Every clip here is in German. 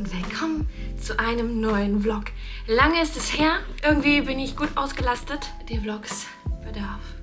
und willkommen zu einem neuen Vlog. Lange ist es her, irgendwie bin ich gut ausgelastet. Die Vlogs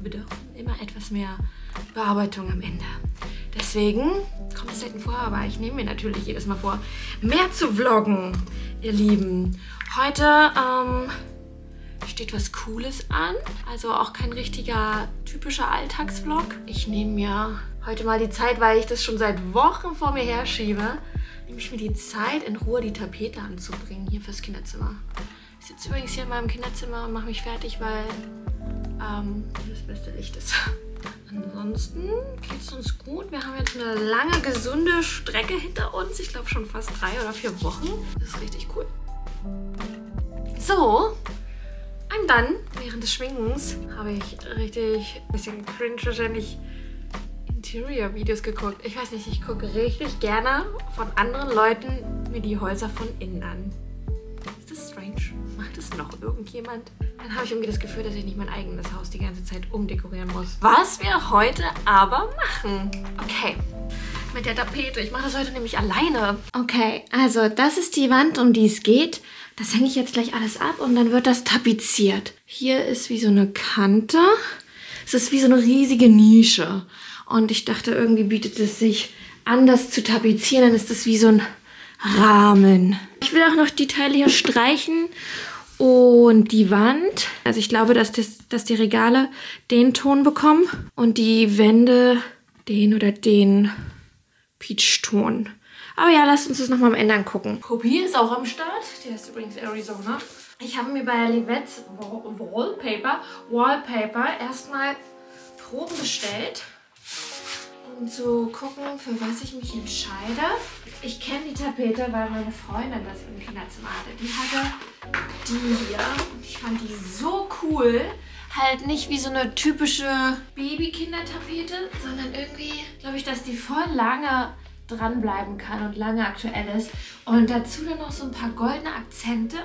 bedürfen immer etwas mehr Bearbeitung am Ende. Deswegen kommt es selten vor, aber ich nehme mir natürlich jedes Mal vor, mehr zu vloggen, ihr Lieben. Heute steht was Cooles an, also auch kein richtiger typischer Alltagsvlog. Ich nehme mir heute mal die Zeit, weil ich das schon seit Wochen vor mir herschiebe, nehme ich mir die Zeit, in Ruhe die Tapete anzubringen, hier fürs Kinderzimmer. Ich sitze übrigens hier in meinem Kinderzimmer und mache mich fertig, weil das beste Licht ist. Ansonsten geht es uns gut. Wir haben jetzt eine lange, gesunde Strecke hinter uns. Ich glaube schon fast 3 oder 4 Wochen. Das ist richtig cool. So, und dann, während des Schminkens, habe ich richtig ein bisschen cringe wahrscheinlich Interior-Videos geguckt. Ich weiß nicht, ich gucke richtig gerne von anderen Leuten mir die Häuser von innen an. Ist das strange? Macht das noch irgendjemand? Dann habe ich irgendwie das Gefühl, dass ich nicht mein eigenes Haus die ganze Zeit umdekorieren muss. Was wir heute aber machen. Okay, mit der Tapete. Ich mache das heute nämlich alleine. Okay, also das ist die Wand, um die es geht. Das hänge ich jetzt gleich alles ab und dann wird das tapeziert. Hier ist wie so eine Kante. Es ist wie so eine riesige Nische. Und ich dachte, irgendwie bietet es sich an, das zu tapezieren. Dann ist das wie so ein Rahmen. Ich will auch noch die Teile hier streichen und die Wand. Also ich glaube, dass die Regale den Ton bekommen und die Wände den oder den Peach-Ton. Aber ja, lasst uns das nochmal am Ende angucken. Kopie ist auch am Start. Die heißt übrigens Arizona. Ich habe mir bei Livettes Wallpaper erstmal Proben bestellt, um zu gucken, für was ich mich entscheide. Ich kenne die Tapete, weil meine Freundin das im Kinderzimmer hatte. Die hatte die hier und ich fand die so cool. Halt nicht wie so eine typische Baby-Kindertapete, sondern irgendwie glaube ich, dass die voll lange dranbleiben kann und lange aktuell ist. Und dazu dann noch so ein paar goldene Akzente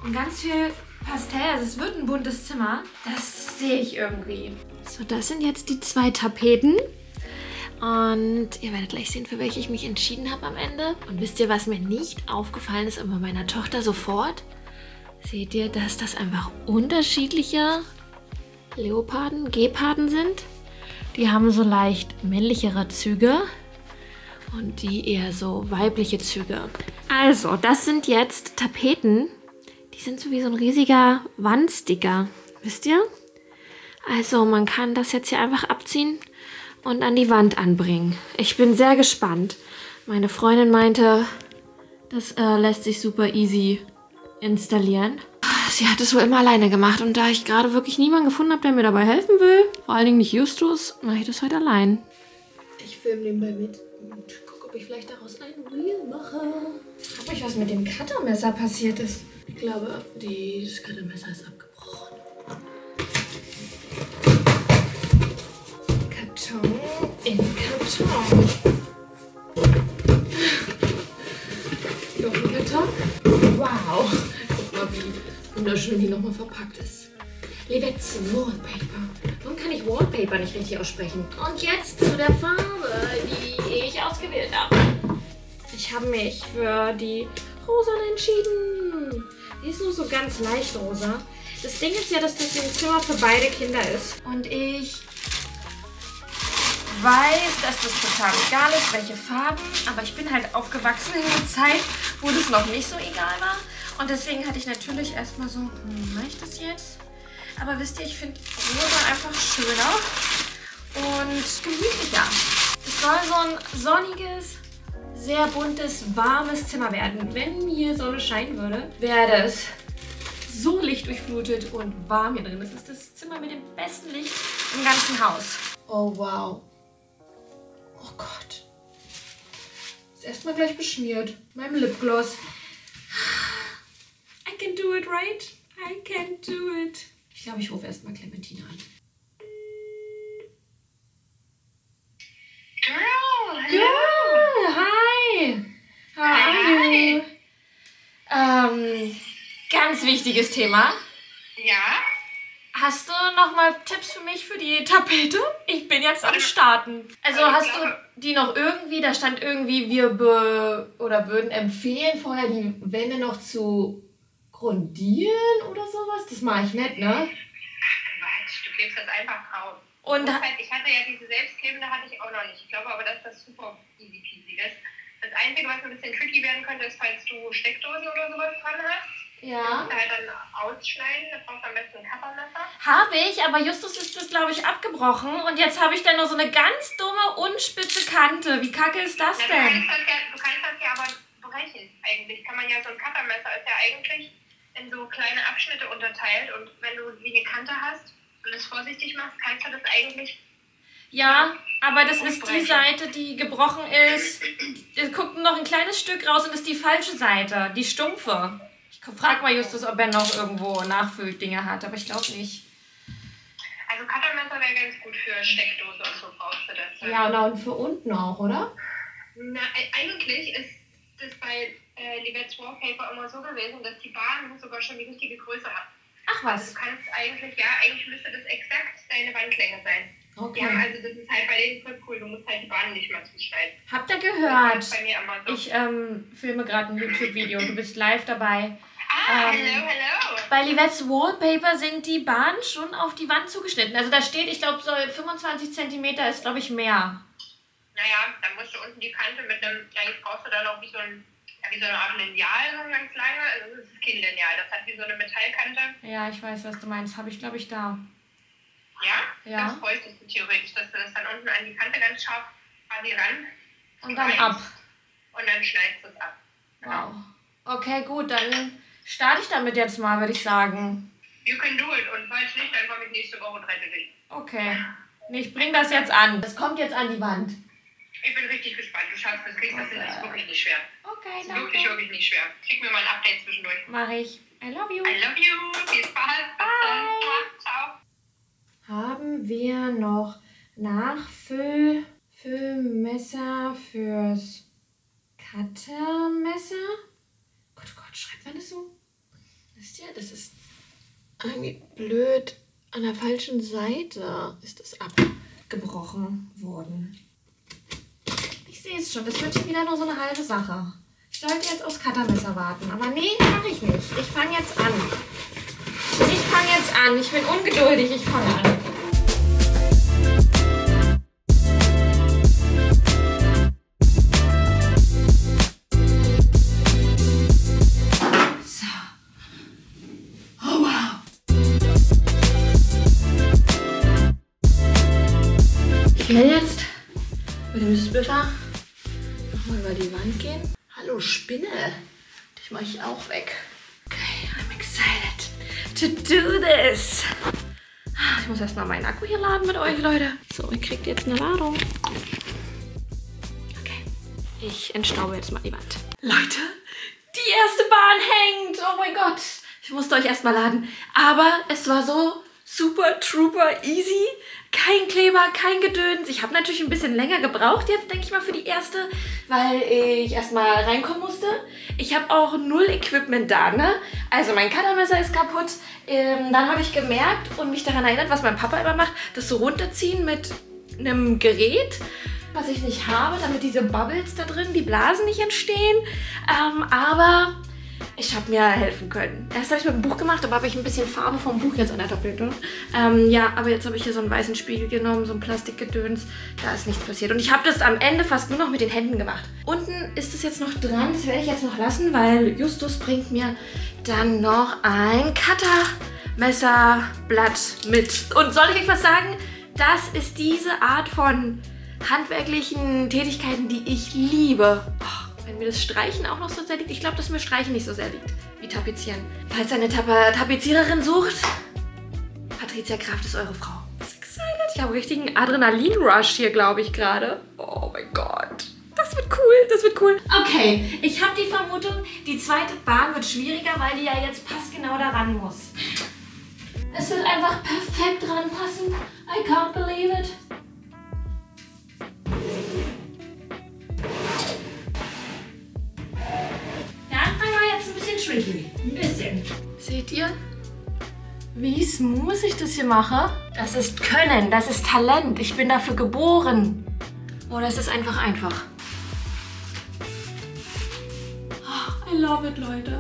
und ganz viel Pastell. Also es wird ein buntes Zimmer. Das sehe ich irgendwie. So, das sind jetzt die 2 Tapeten. Und ihr werdet gleich sehen, für welche ich mich entschieden habe am Ende. Und wisst ihr, was mir nicht aufgefallen ist, aber meiner Tochter sofort? Seht ihr, dass das einfach unterschiedliche Geparden sind? Die haben so leicht männlichere Züge und die eher so weibliche Züge. Also, das sind jetzt Tapeten. Die sind so wie so ein riesiger Wandsticker. Wisst ihr? Also, man kann das jetzt hier einfach abziehen und an die Wand anbringen. Ich bin sehr gespannt. Meine Freundin meinte, das lässt sich super easy installieren. Sie hat es wohl immer alleine gemacht und da ich gerade wirklich niemanden gefunden habe, der mir dabei helfen will, vor allen Dingen nicht Justus, mache ich das heute allein. Ich filme nebenbei mit und gucke, ob ich vielleicht daraus ein Reel mache. Ich frage mich, was mit dem Cuttermesser passiert ist. Ich glaube, das Cuttermesser ist abgebrochen. Karton in Karton. Noch ein Karton. Wow. Guck mal, wie wunderschön die nochmal verpackt ist. Livettes Wallpaper. Warum kann ich Wallpaper nicht richtig aussprechen? Und jetzt zu der Farbe, die ich ausgewählt habe. Ich habe mich für die Rosane entschieden. Die ist nur so ganz leicht rosa. Das Ding ist ja, dass das ein Zimmer für beide Kinder ist. Und ich weiß, dass das total egal ist, welche Farben. Aber ich bin halt aufgewachsen in einer Zeit, wo das noch nicht so egal war. Und deswegen hatte ich natürlich erstmal so, mache ich das jetzt? Aber wisst ihr, ich finde rosa einfach schöner und gemütlicher. Es soll so ein sonniges, sehr buntes, warmes Zimmer werden. Wenn hier Sonne scheinen würde, wäre das so lichtdurchflutet und warm hier drin. Das ist das Zimmer mit dem besten Licht im ganzen Haus. Oh, wow. Oh Gott. Ist erstmal gleich beschmiert. Meinem Lipgloss. I can do it, right? I can do it. Ich glaube, ich rufe erstmal Clementine an. Girl, hello. Girl, hi. How are you? Ganz wichtiges Thema. Ja? Hast du noch mal Tipps für mich für die Tapete? Ich bin jetzt am Starten. Also hast du die noch irgendwie, da stand irgendwie, wir würden empfehlen, vorher die Wände noch zu grundieren oder sowas? Das mache ich nicht, ne? Quatsch, du klebst das einfach drauf. Und ich hatte ja diese selbstklebende, hatte ich auch noch nicht. Ich glaube aber, dass das super easy peasy ist. Das Einzige, was ein bisschen tricky werden könnte, ist, falls du Steckdosen oder sowas dran hast. ja. Halt dann ausschneiden, da brauchst du am besten ein Kappermesser. Habe ich, aber Justus ist das, glaube ich, abgebrochen. Und jetzt habe ich dann nur so eine ganz dumme, unspitze Kante. Wie kacke ist das Na, denn? du kannst das ja aber brechen. Eigentlich kann man ja, so ein Kappermesser ist ja eigentlich in so kleine Abschnitte unterteilt. Und wenn du wie eine Kante hast und es vorsichtig machst, kannst du das eigentlich... Ja, aber das ist die Seite, die gebrochen ist. Es guckt noch ein kleines Stück raus und ist die falsche Seite, die stumpfe. Ich frag mal Justus, ob er noch irgendwo Nachfülldinger hat, aber ich glaube nicht. Also Cuttermesser wäre ganz gut für Steckdose und so brauchst du das. Ja, und für unten auch, oder? Na, eigentlich ist das bei Livette's Wallpaper immer so gewesen, dass die Bahn sogar schon die richtige Größe hat. Ach Also was. du kannst eigentlich müsste das exakt deine Wandlänge sein. Okay. Ja, also das ist halt bei denen voll cool, du musst halt die Bahn nicht mehr zuschneiden. Habt ihr Das gehört? ist bei mir immer so. Ich filme gerade ein YouTube-Video, du bist live dabei. Hello. Bei Livette's Wallpaper sind die Bahnen schon auf die Wand zugeschnitten. Also da steht, ich glaube, so 25 cm ist, glaube ich, mehr. Naja, dann musst du unten die Kante mit einem, eigentlich brauchst du dann auch wie so eine Art Lineal, so ganz lange. Also das ist kein Lineal, das hat wie so eine Metallkante. Ja, ich weiß, was du meinst. Habe ich, glaube ich, da. Ja? Das bräuchtest du theoretisch, dass du das dann unten an die Kante ganz scharf quasi ran Und dann ab. Und dann schneidest du es ab. Wow. Okay, gut, dann starte ich damit jetzt mal, würde ich sagen. You can do it. Und falls nicht, dann komme ich nächste Woche und rette dich. Okay. Nee, ich bring das jetzt an. Das kommt jetzt an die Wand. Ich bin richtig gespannt. Du schaffst das, kriegst das hin. Das ist wirklich nicht schwer. Okay, Das ist danke. wirklich nicht schwer. Schick mir mal ein Update zwischendurch. Mach ich. I love you. I love you. Viel Spaß. Bye. Ciao. Haben wir noch Nachfüllmesser fürs Cuttermesser? Gott, oh Gott, schreibt man das so? Wisst ihr, das ist irgendwie blöd. An der falschen Seite ist es abgebrochen worden. Ich sehe es schon, das wird schon wieder nur so eine halbe Sache. Ich sollte jetzt aufs Cuttermesser warten, aber nee, mache ich nicht. Ich fange jetzt an. Ich bin ungeduldig, ich fange an. So. Oh wow. Ich will jetzt mit dem Splitter nochmal über die Wand gehen. Hallo Spinne, dich mache ich auch weg. Okay, I'm excited to do this. Ich muss erstmal meinen Akku hier laden mit euch, Leute. So, ihr kriegt jetzt eine Ladung. Okay, ich entstaube jetzt mal die Wand. Leute, die erste Bahn hängt. Oh mein Gott. Ich musste euch erstmal laden. Aber es war so super trooper easy. Kein Kleber, kein Gedöns. Ich habe natürlich ein bisschen länger gebraucht jetzt, denke ich mal, für die erste, weil ich erstmal reinkommen musste. Ich habe auch null Equipment da, ne? Also mein Cuttermesser ist kaputt. Dann habe ich gemerkt und mich daran erinnert, was mein Papa immer macht, das so runterziehen mit einem Gerät, was ich nicht habe, damit diese Bubbles da drin, die Blasen nicht entstehen. Aber ich habe mir helfen können. Erst habe ich mit dem Buch gemacht, aber habe ich ein bisschen Farbe vom Buch jetzt an der Tapete. Ja, aber jetzt habe ich hier so einen weißen Spiegel genommen, so ein Plastikgedöns. Da ist nichts passiert. Und ich habe das am Ende fast nur noch mit den Händen gemacht. Unten ist es jetzt noch dran. Das werde ich jetzt noch lassen, weil Justus bringt mir dann noch ein Cuttermesserblatt mit. Und soll ich euch was sagen? Das ist diese Art von handwerklichen Tätigkeiten, die ich liebe. Oh. Wenn mir das Streichen auch noch so sehr liegt. Ich glaube, dass mir Streichen nicht so sehr liegt wie Tapezieren. Falls eine Tapeziererin sucht, Patricia Kraft ist eure Frau. Ich bin excited. Ich habe einen richtigen Adrenalin-Rush hier, glaube ich, gerade. Oh mein Gott. Das wird cool, das wird cool. Okay, ich habe die Vermutung, die zweite Bahn wird schwieriger, weil die ja jetzt passgenau daran muss. Es wird einfach perfekt dran passen. I can't believe it. Tricky. Ein bisschen. Seht ihr? wie smooth ich das hier mache? Das ist Können, das ist Talent. Ich bin dafür geboren. Oder es ist einfach. Oh, I love it, Leute.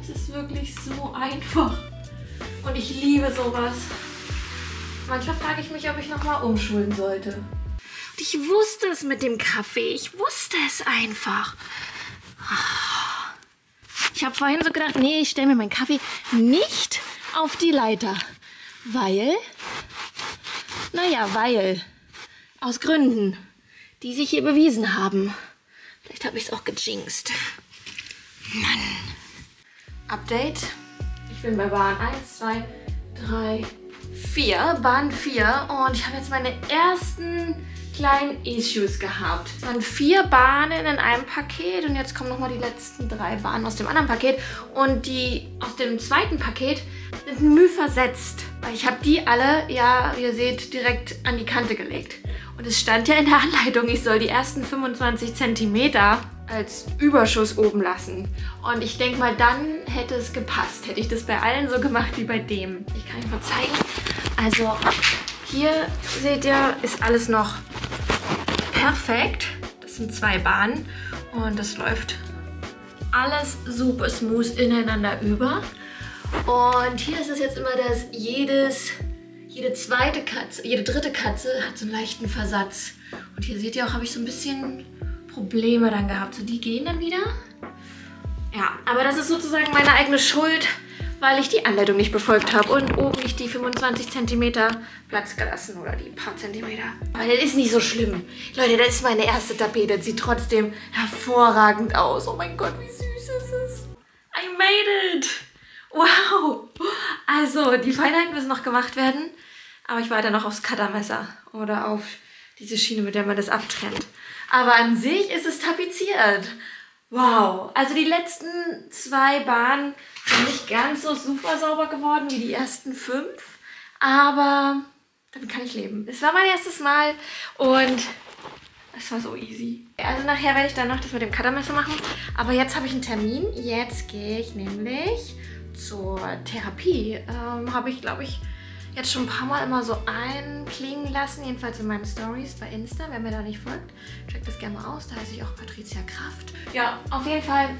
Es ist wirklich so einfach. Und ich liebe sowas. Manchmal frage ich mich, ob ich nochmal umschulen sollte. Und ich wusste es mit dem Kaffee. Ich wusste es einfach. Ich habe vorhin so gedacht, nee, ich stelle mir meinen Kaffee nicht auf die Leiter. Weil, aus Gründen, die sich hier bewiesen haben. Vielleicht habe ich es auch gejinxt. Mann. Update. Ich bin bei Bahn 1, 2, 3, 4. Bahn 4. Und ich habe jetzt meine ersten kleinen Issues gehabt. Es waren 4 Bahnen in einem Paket und jetzt kommen nochmal die letzten 3 Bahnen aus dem anderen Paket. Und die aus dem zweiten Paket sind Mühe versetzt. Weil ich habe die alle, ja, wie ihr seht, direkt an die Kante gelegt. Und es stand ja in der Anleitung, ich soll die ersten 25 cm als Überschuss oben lassen. Und ich denke mal, dann hätte es gepasst. Hätte ich das bei allen so gemacht wie bei dem. Ich kann euch mal zeigen. Also hier seht ihr, ist alles noch perfekt. Das sind 2 Bahnen und das läuft alles super smooth ineinander über. Und hier ist es jetzt immer, dass jede dritte Katze hat so einen leichten Versatz. Und hier seht ihr auch, habe ich so ein bisschen Probleme dann gehabt. So, die gehen dann wieder. Ja, aber das ist sozusagen meine eigene Schuld, weil ich die Anleitung nicht befolgt habe und oben nicht die 25 cm Platz gelassen oder die paar Zentimeter. Aber das ist nicht so schlimm. Leute, das ist meine erste Tapete. Das sieht trotzdem hervorragend aus. Oh mein Gott, wie süß ist es. I made it. Wow. Also, die Feinheiten müssen noch gemacht werden. Aber ich warte noch aufs Cuttermesser oder auf diese Schiene, mit der man das abtrennt. Aber an sich ist es tapeziert. Wow. Also die letzten 2 Bahnen sind nicht ganz so super sauber geworden wie die ersten 5. Aber damit kann ich leben. Es war mein erstes Mal und es war so easy. Also nachher werde ich dann noch das mit dem Cuttermesser machen. Aber jetzt habe ich einen Termin. Jetzt gehe ich nämlich zur Therapie. Habe ich, glaube ich, jetzt schon ein paar Mal immer so einklingen lassen. Jedenfalls in meinen Stories bei Insta. Wer mir da nicht folgt, checkt das gerne mal aus. Da heiße ich auch Patricia Kraft. Ja, auf jeden Fall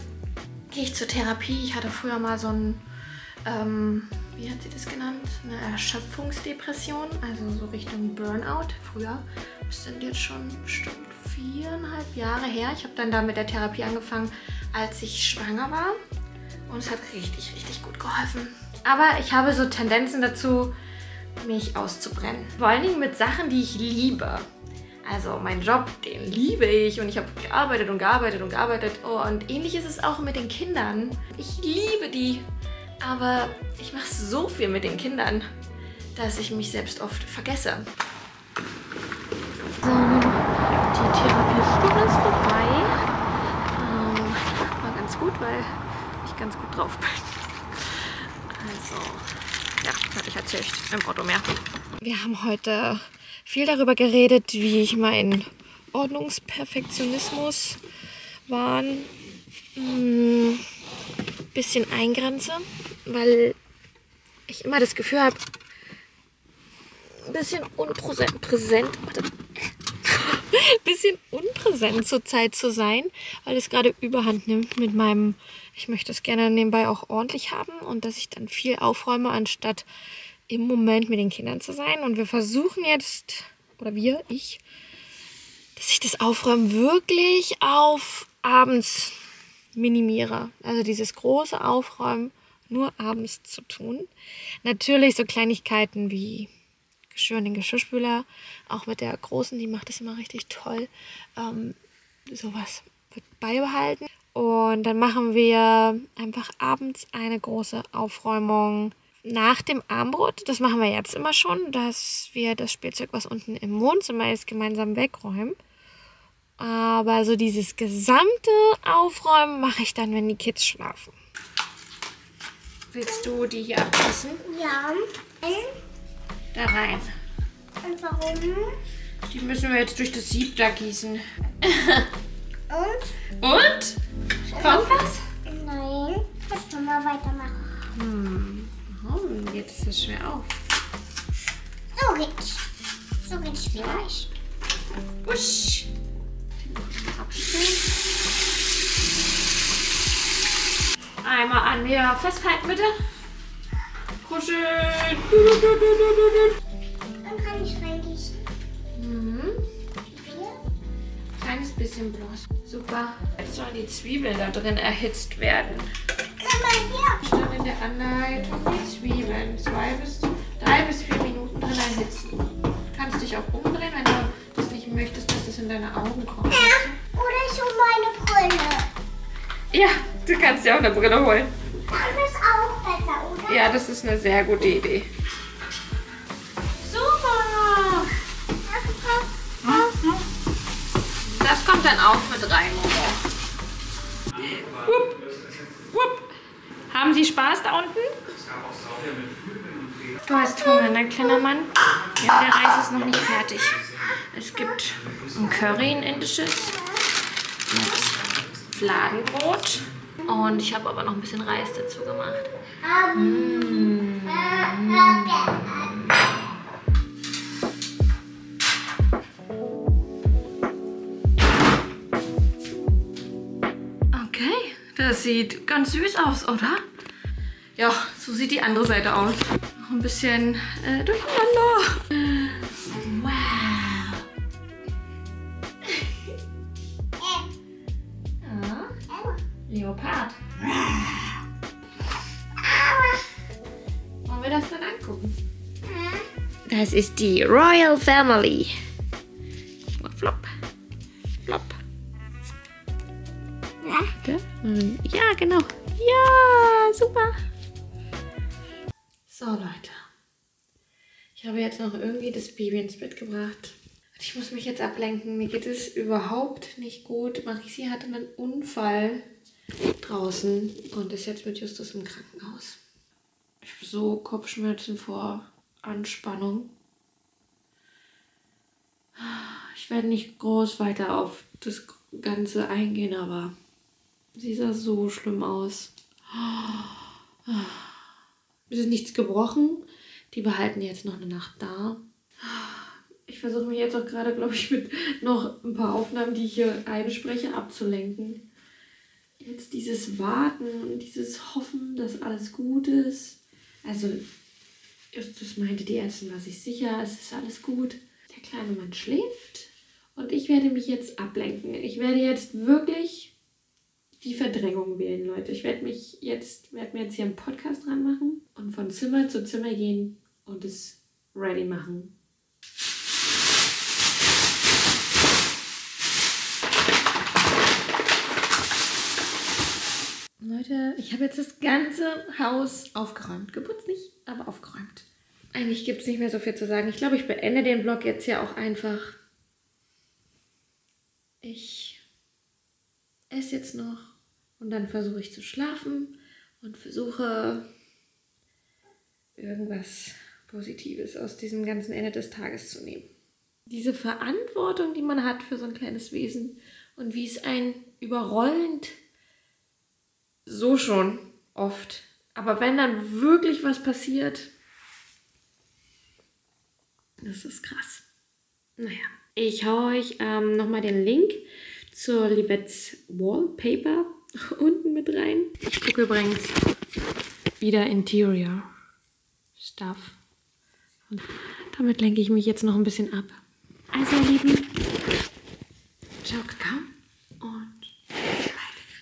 gehe ich zur Therapie. Ich hatte früher mal so ein, wie hat sie das genannt? Eine Erschöpfungsdepression, also so Richtung Burnout. Früher, das sind jetzt schon bestimmt 4,5 Jahre her. Ich habe dann da mit der Therapie angefangen, als ich schwanger war. Und es hat richtig, richtig gut geholfen. Aber ich habe so Tendenzen dazu, mich auszubrennen. Vor allen Dingen mit Sachen, die ich liebe. Also meinen Job, den liebe ich und ich habe gearbeitet und gearbeitet und gearbeitet. Oh, und ähnlich ist es auch mit den Kindern. Ich liebe die, aber ich mache so viel mit den Kindern, dass ich mich selbst oft vergesse. So, die Therapiestunde ist vorbei. War ganz gut, weil ich ganz gut drauf bin. Also, ja, hatte ich erzählt im Auto mehr. Wir haben heute viel darüber geredet, wie ich meinen Ordnungsperfektionismus bisschen eingrenze, weil ich immer das Gefühl habe, ein bisschen unpräsent zur Zeit zu sein, weil es gerade Überhand nimmt mit meinem, ich möchte es gerne nebenbei auch ordentlich haben und dass ich dann viel aufräume, anstatt im Moment mit den Kindern zu sein. Und wir versuchen jetzt, oder ich, dass ich das Aufräumen wirklich auf abends minimiere. Also dieses große Aufräumen nur abends zu tun. Natürlich so Kleinigkeiten wie Geschirr in den Geschirrspüler, auch mit der Großen, die macht das immer richtig toll. Sowas wird beibehalten. Und dann machen wir einfach abends eine große Aufräumung nach dem Abendbrot. Das machen wir jetzt immer schon, dass wir das Spielzeug, was unten im Wohnzimmer ist, gemeinsam wegräumen. Aber so dieses gesamte Aufräumen mache ich dann, wenn die Kids schlafen. Willst du die hier abgießen? Ja. Da rein. Und warum? Die müssen wir jetzt durch das Sieb da gießen. Und? Und? Kommt was? Nein. Kannst du mal weitermachen. Warum geht es so schwer auf? So geht's. So geht's vielleicht. Wusch. Abstellen. Einmal an mir festhalten, bitte. Kuscheln. Dann kann ich reingießen. Kleines bisschen bloß. Super. Jetzt sollen die Zwiebeln da drin erhitzt werden. Komm mal her. Stand in der Anleitung die Zwiebeln 3 bis 4 Minuten drin erhitzen. Du kannst dich auch umdrehen, wenn du das nicht möchtest, dass das in deine Augen kommt. Ja, oder so meine Brille. Ja, du kannst dir auch eine Brille holen. Das ist auch besser, oder? Ja, das ist eine sehr gute Idee. Super! Das kommt dann auch mit rein, Momo. Wupp, wupp. Haben Sie Spaß da unten? Du hast Hunger, ne, kleiner Mann? Ja, der Reis ist noch nicht fertig. Es gibt ein Curry, ein indisches, mit Fladenbrot. Und ich habe aber noch ein bisschen Reis dazu gemacht. Okay, das sieht ganz süß aus, oder? Ja, so sieht die andere Seite aus. Noch ein bisschen durcheinander. Wow. Ja. Leopard. Wollen wir das dann angucken? Das ist die Royal Family. Guck mal, flop. Flop. Ja, genau. Ja, super. So, Leute. Ich habe jetzt noch irgendwie das Baby ins Bett gebracht. Ich muss mich jetzt ablenken. Mir geht es überhaupt nicht gut. Marisi hatte einen Unfall draußen und ist jetzt mit Justus im Krankenhaus. Ich habe so Kopfschmerzen vor Anspannung. Ich werde nicht groß weiter auf das Ganze eingehen, aber sie sah so schlimm aus. Es ist nichts gebrochen. Die behalten jetzt noch eine Nacht da. Ich versuche mich jetzt auch gerade, glaube ich, mit noch ein paar Aufnahmen, die ich hier einspreche, abzulenken. Jetzt dieses Warten und dieses Hoffen, dass alles gut ist. Also, Justus meinte, die Ärztin war sich sicher, es ist alles gut. Der kleine Mann schläft und ich werde mich jetzt ablenken. Ich werde jetzt wirklich die Verdrängung wählen, Leute. Ich werde mir jetzt hier einen Podcast dran machen und von Zimmer zu Zimmer gehen und es ready machen. Leute, ich habe jetzt das ganze Haus aufgeräumt. Geputzt nicht, aber aufgeräumt. Eigentlich gibt es nicht mehr so viel zu sagen. Ich glaube, ich beende den Vlog jetzt ja auch einfach. Ich esse jetzt noch und dann versuche ich zu schlafen und versuche irgendwas Positives aus diesem ganzen Ende des Tages zu nehmen. Diese Verantwortung, die man hat für so ein kleines Wesen und wie es einen überrollend so schon oft. Aber wenn dann wirklich was passiert, das ist krass. Naja, ich hau euch nochmal den Link zur Livettes Wallpaper unten mit rein. Ich gucke übrigens wieder Interior Stuff. Und damit lenke ich mich jetzt noch ein bisschen ab. Also ihr Lieben, ciao Kakao.